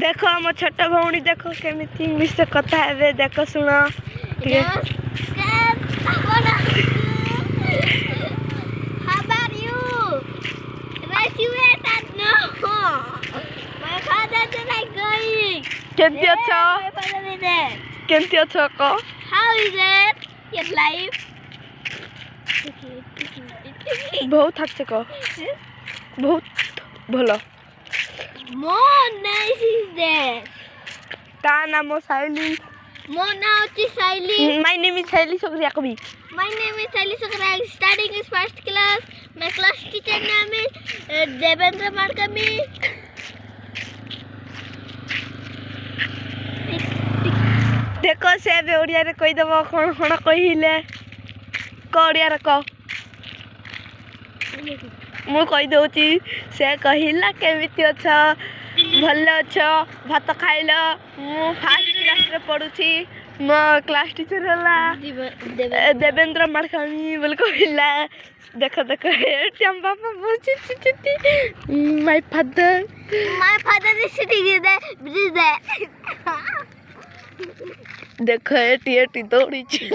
देख मो छोट भौणी देख केमी इंग्लिश से कथा है देख शुण केमती अच्छा को How is it? Your life? बहुत अच्छे को बहुत भलो More nice is there. ता नाम Saili More now is Saili. My name is Saili Sukriya कवि My name is Saili Sukra. Studying in first class. My class teacher name is Devendra Markami. देखो से बे ओडिया रे कहि दबो कोन कोन कहिले क ओडिया रे क मु कहि दउची से कहिला केमिति अछ भल्ले अछ भात खाइला मु फर्स्ट क्लास रे पढुची म क्लास टीचर होला देवेंद्र मार्कामी बोल कहिला देखो देखो टियम बाबा बुची चिची my father is sitting there. देखो एटी एटी दौड़ी छी